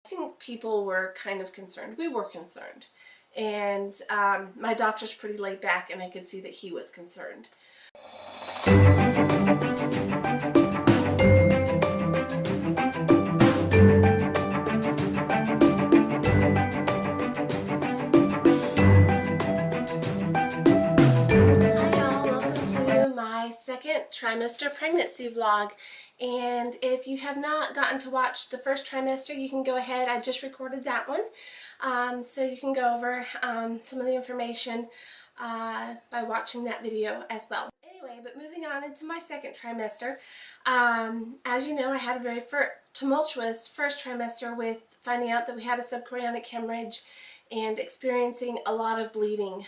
I think people were kind of concerned. We were concerned. And my doctor's pretty laid back, and I could see that he was concerned. Second trimester pregnancy vlog, and if you have not gotten to watch the first trimester, you can go ahead. I just recorded that one, so you can go over some of the information by watching that video as well. Anyway, but moving on into my second trimester, as you know, I had a very tumultuous first trimester with finding out that we had a subchorionic hemorrhage and experiencing a lot of bleeding.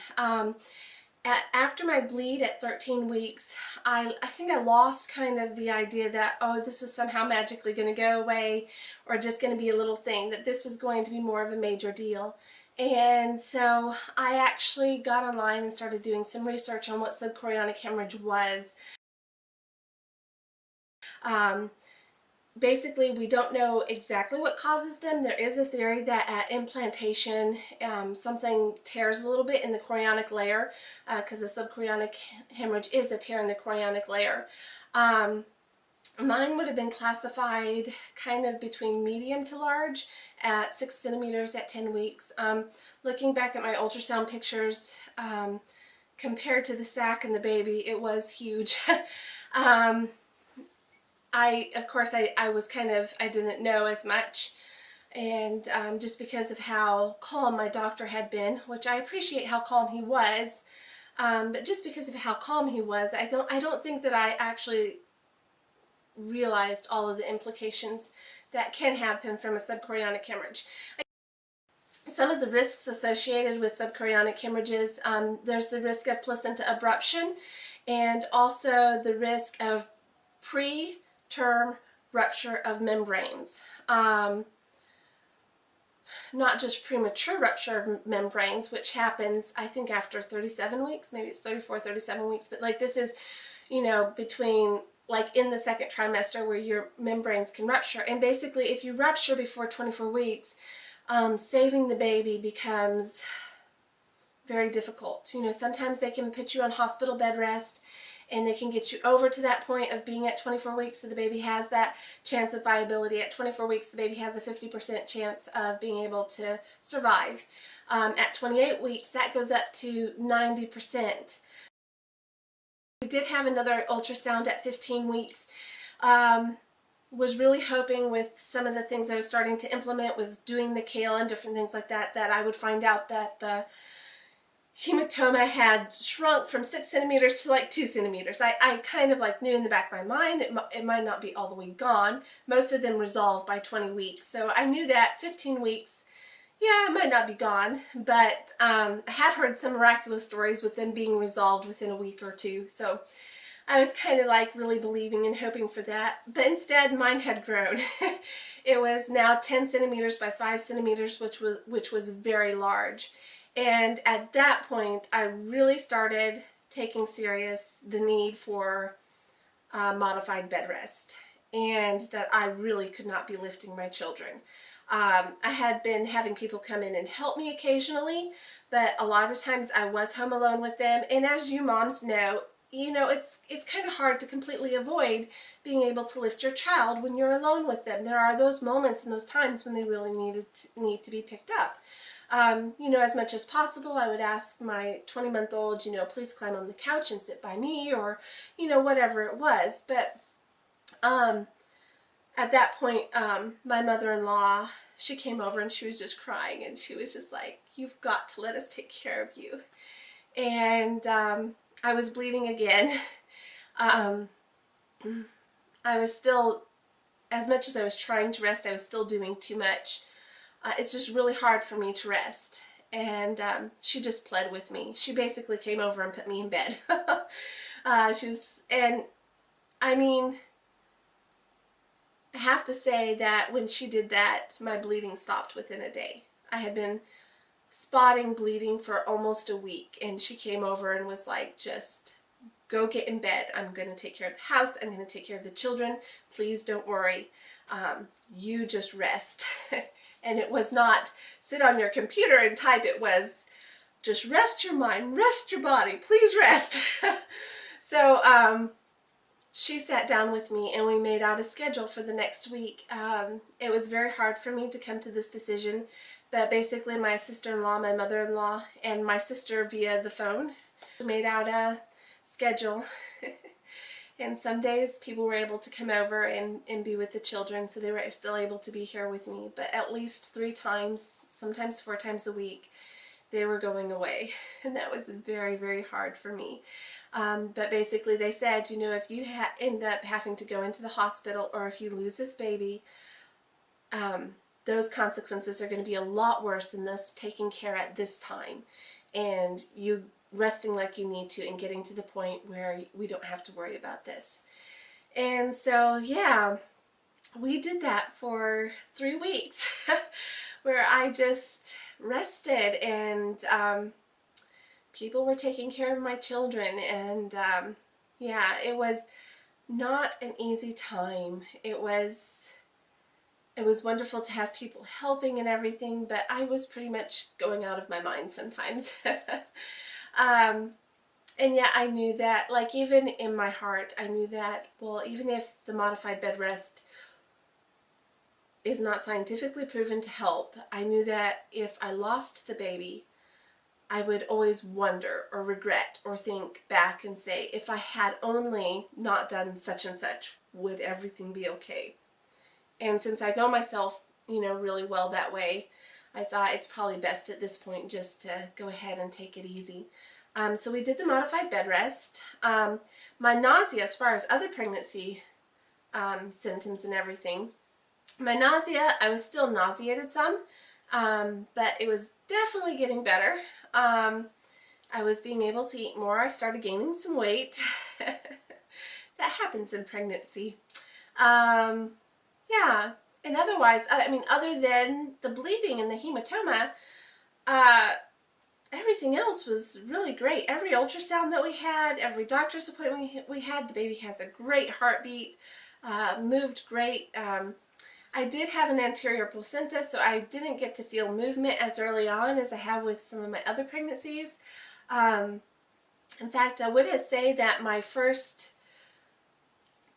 After my bleed at 13 weeks, I think I lost kind of the idea that, oh, this was somehow magically going to go away, or just going to be a little thing, that this was going to be more of a major deal. And so I actually got online and started doing some research on what subchorionic hemorrhage was. Basically, we don't know exactly what causes them. There is a theory that at implantation, something tears a little bit in the chorionic layer, because a subchorionic hemorrhage is a tear in the chorionic layer. Mine would have been classified kind of between medium to large at 6 centimeters at 10 weeks. Looking back at my ultrasound pictures, compared to the sac and the baby, it was huge. Of course, I was kind of, I didn't know as much, and just because of how calm my doctor had been, which I appreciate how calm he was, but just because of how calm he was, I don't think that I actually realized all of the implications that can happen from a subchorionic hemorrhage. Some of the risks associated with subchorionic hemorrhages, there's the risk of placenta abruption, and also the risk of preterm rupture of membranes. Not just premature rupture of membranes, which happens, I think, after 37 weeks, maybe it's 34, 37 weeks, but like this is, you know, between, like in the second trimester where your membranes can rupture. And basically, if you rupture before 24 weeks, saving the baby becomes very difficult. You know, sometimes they can put you on hospital bed rest, and they can get you over to that point of being at 24 weeks, so the baby has that chance of viability. At 24 weeks, the baby has a 50% chance of being able to survive. At 28 weeks, that goes up to 90%. We did have another ultrasound at 15 weeks. Was really hoping with some of the things I was starting to implement with doing the kale and different things like that, that I would find out that the hematoma had shrunk from 6 centimeters to like 2 centimeters. I kind of like knew in the back of my mind it might not be all the way gone. Most of them resolved by 20 weeks. So I knew that 15 weeks, yeah, it might not be gone. But I had heard some miraculous stories with them being resolved within a week or two. So I was kind of like really believing and hoping for that. But instead, mine had grown. It was now 10 centimeters by 5 centimeters, which was very large. And at that point, I really started taking serious the need for modified bed rest, and that I really could not be lifting my children. I had been having people come in and help me occasionally, but a lot of times I was home alone with them. And as you moms know, you know, it's kind of hard to completely avoid being able to lift your child when you're alone with them. There are those moments and those times when they really need to be picked up. You know, as much as possible, I would ask my 20-month-old, you know, please climb on the couch and sit by me, or, you know, whatever it was. But at that point, my mother-in-law, she came over and she was just crying, and she was just like, you've got to let us take care of you. And I was bleeding again. I was still, as much as I was trying to rest, I was still doing too much. It's just really hard for me to rest. And she just pled with me. She basically came over and put me in bed. And I mean, I have to say that when she did that, my bleeding stopped within a day. I had been spotting bleeding for almost a week, and she came over and was like, just go get in bed. I'm going to take care of the house. I'm going to take care of the children. Please don't worry. You just rest. And it was not sit on your computer and type. It was just rest your mind, rest your body, please rest. So she sat down with me and we made out a schedule for the next week. It was very hard for me to come to this decision, but basically my sister-in-law, my mother-in-law, and my sister via the phone made out a schedule. And some days people were able to come over and be with the children, so they were still able to be here with me. But at least 3 times, sometimes 4 times a week, they were going away. And that was very, very hard for me. But basically they said, you know, if you end up having to go into the hospital or if you lose this baby, those consequences are going to be a lot worse than this taking care at this time. And you resting like you need to and getting to the point where we don't have to worry about this. And so, yeah, we did that for 3 weeks where I just rested and people were taking care of my children. And yeah, it was not an easy time. It was wonderful to have people helping and everything, but I was pretty much going out of my mind sometimes. And yet I knew that, like, even in my heart, I knew that, well, even if the modified bed rest is not scientifically proven to help, I knew that if I lost the baby, I would always wonder or regret or think back and say, if I had only not done such and such, would everything be okay? And since I know myself, you know, really well that way, I thought it's probably best at this point just to go ahead and take it easy. So we did the modified bed rest. My nausea, as far as other pregnancy symptoms and everything, my nausea, I was still nauseated some, but it was definitely getting better. I was being able to eat more. I started gaining some weight. That happens in pregnancy. Yeah, and otherwise, I mean, other than the bleeding and the hematoma, everything else was really great. Every ultrasound that we had, every doctor's appointment we had, the baby has a great heartbeat, moved great. I did have an anterior placenta, so I didn't get to feel movement as early on as I have with some of my other pregnancies. In fact, I would say that my first,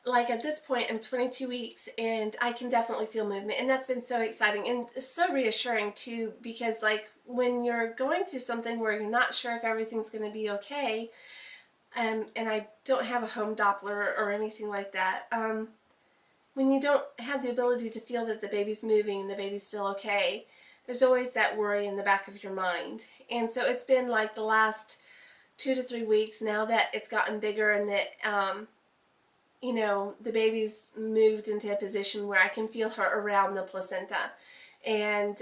like at this point, I'm 22 weeks and I can definitely feel movement, and that's been so exciting and so reassuring too, because like when you're going through something where you're not sure if everything's going to be okay, and I don't have a home Doppler or anything like that, when you don't have the ability to feel that the baby's moving and the baby's still okay, there's always that worry in the back of your mind. And so it's been like the last 2 to 3 weeks now that it's gotten bigger and that you know, the baby's moved into a position where I can feel her around the placenta. And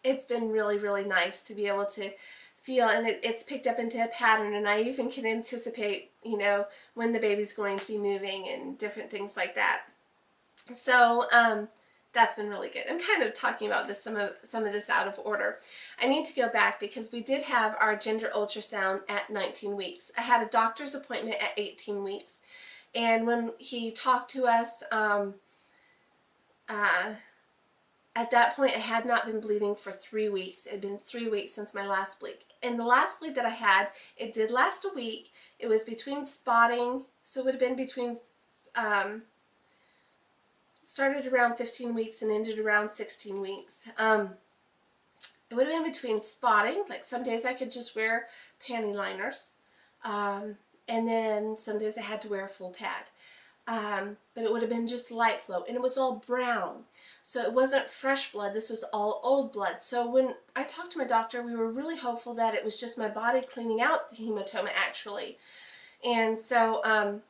it's been really, really nice to be able to feel, and it's picked up into a pattern, and I even can anticipate, you know, when the baby's going to be moving and different things like that. So that's been really good. I'm kind of talking about this some of this out of order. I need to go back because we did have our gender ultrasound at 19 weeks. I had a doctor's appointment at 18 weeks. And when he talked to us, at that point I had not been bleeding for 3 weeks. It had been 3 weeks since my last bleed. And the last bleed that I had, it did last a week. It was between spotting, so it would have been between, started around 15 weeks and ended around 16 weeks. It would have been between spotting, like some days I could just wear panty liners. And then some days I had to wear a full pad. But it would have been just light flow. And it was all brown. So it wasn't fresh blood. This was all old blood. So when I talked to my doctor, we were really hopeful that it was just my body cleaning out the hematoma actually. And so,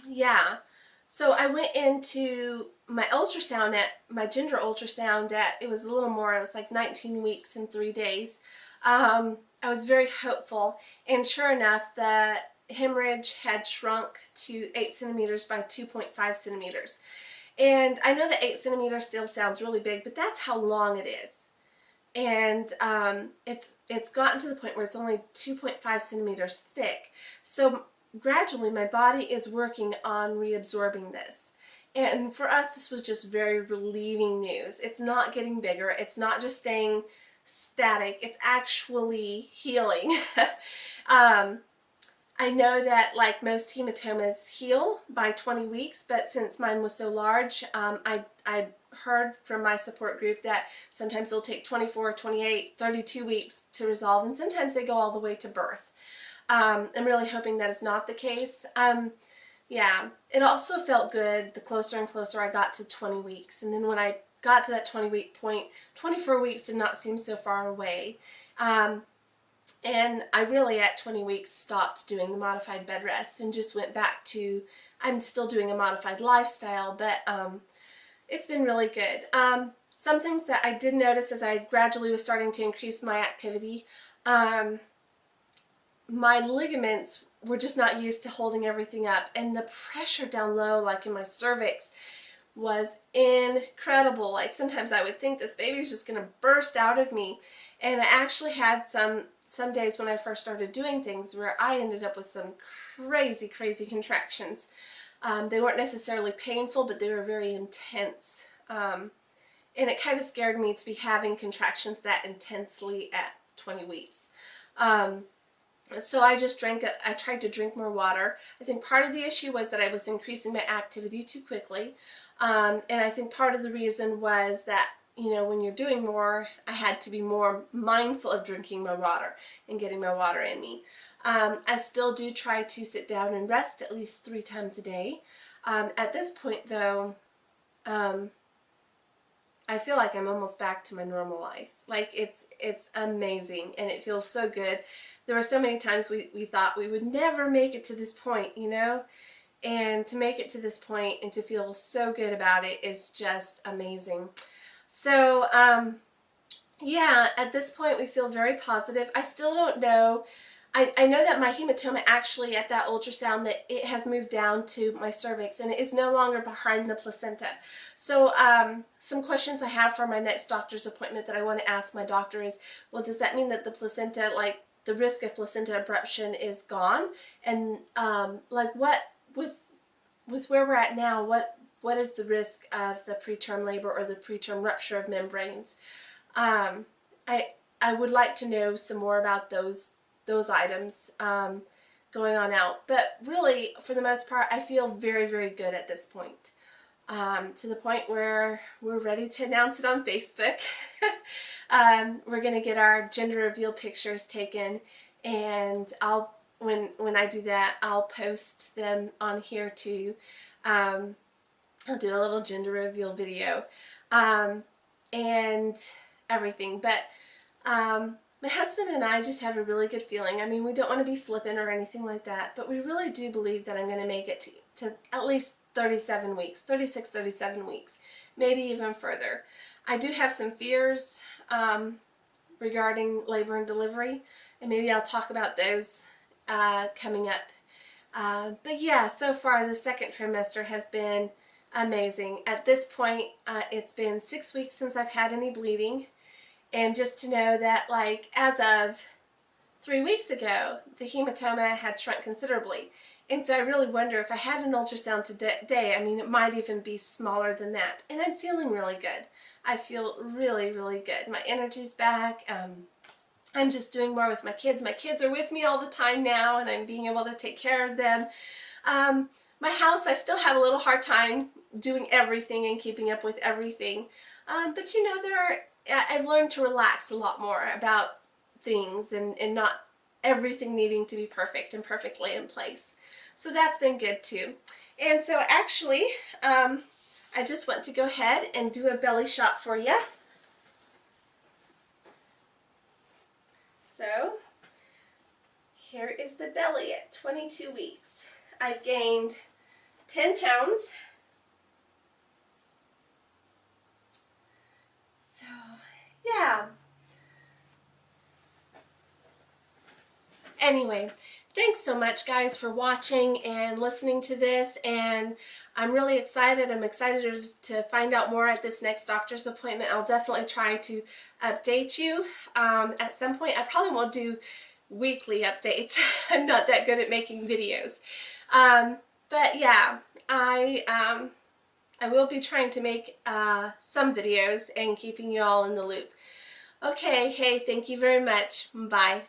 yeah. So I went into my ultrasound my gender ultrasound it was a little more, it was like 19 weeks and 3 days. I was very hopeful. And sure enough, the hemorrhage had shrunk to 8 centimeters by 2.5 centimeters. And I know that 8 centimeters still sounds really big, but that's how long it is. And it's gotten to the point where it's only 2.5 centimeters thick. So gradually my body is working on reabsorbing this. And for us, this was just very relieving news. It's not getting bigger. It's not just staying static. It's actually healing. I know that like most hematomas heal by 20 weeks, but since mine was so large, I heard from my support group that sometimes they'll take 24, 28, 32 weeks to resolve, and sometimes they go all the way to birth. I'm really hoping that is not the case. Yeah, it also felt good the closer and closer I got to 20 weeks. And then when I got to that 20-week point, 24 weeks did not seem so far away. And I really at 20 weeks stopped doing the modified bed rest and just went back to, I'm still doing a modified lifestyle, but it's been really good. Some things that I did notice as I gradually was starting to increase my activity, my ligaments were just not used to holding everything up, and the pressure down low, like in my cervix, was incredible. Like sometimes I would think this baby's just going to burst out of me, and I actually had some days when I first started doing things where I ended up with some crazy contractions. They weren't necessarily painful, but they were very intense, and it kind of scared me to be having contractions that intensely at 20 weeks. So I tried to drink more water. I think part of the issue was that I was increasing my activity too quickly. And I think part of the reason was that, you know, when you're doing more, I had to be more mindful of drinking my water and getting my water in me. I still do try to sit down and rest at least 3 times a day. At this point, though, I feel like I'm almost back to my normal life. Like it's amazing, and it feels so good. There were so many times we thought we would never make it to this point, you know? And to make it to this point and to feel so good about it is just amazing. So, yeah, at this point we feel very positive. I still don't know. I know that my hematoma actually at that ultrasound that it has moved down to my cervix and it is no longer behind the placenta. So some questions I have for my next doctor's appointment that I want to ask my doctor is, well, does that mean that the placenta, like the risk of placenta abruption is gone? And like what, with where we're at now, what is the risk of the preterm labor or the preterm rupture of membranes? I would like to know some more about those items going on out. But really, for the most part, I feel very good at this point. To the point where we're ready to announce it on Facebook. We're going to get our gender reveal pictures taken, and when I do that, I'll post them on here too. I'll do a little gender reveal video and everything. But my husband and I just have a really good feeling. I mean, we don't want to be flippant or anything like that, but we really do believe that I'm going to make it to at least 37 weeks, 36, 37 weeks, maybe even further. I do have some fears regarding labor and delivery, and maybe I'll talk about those coming up. But yeah, so far the second trimester has been amazing. At this point, it's been 6 weeks since I've had any bleeding. And just to know that, like, as of 3 weeks ago, the hematoma had shrunk considerably. And so I really wonder if I had an ultrasound today, I mean, it might even be smaller than that. And I'm feeling really good. I feel really good. My energy's back. I'm just doing more with my kids. My kids are with me all the time now, and I'm being able to take care of them. My house, I still have a little hard time doing everything and keeping up with everything. But you know, I've learned to relax a lot more about things and not everything needing to be perfect and perfectly in place. So that's been good too. And so actually, I just want to go ahead and do a belly shot for you. So here is the belly at 22 weeks. I've gained 10 pounds. So yeah. Anyway, thanks so much guys for watching and listening to this, and I'm really excited. I'm excited to find out more at this next doctor's appointment. I'll definitely try to update you at some point. I probably won't do weekly updates. I'm not that good at making videos. But yeah, I will be trying to make some videos and keeping you all in the loop. Okay, hey, thank you very much. Bye.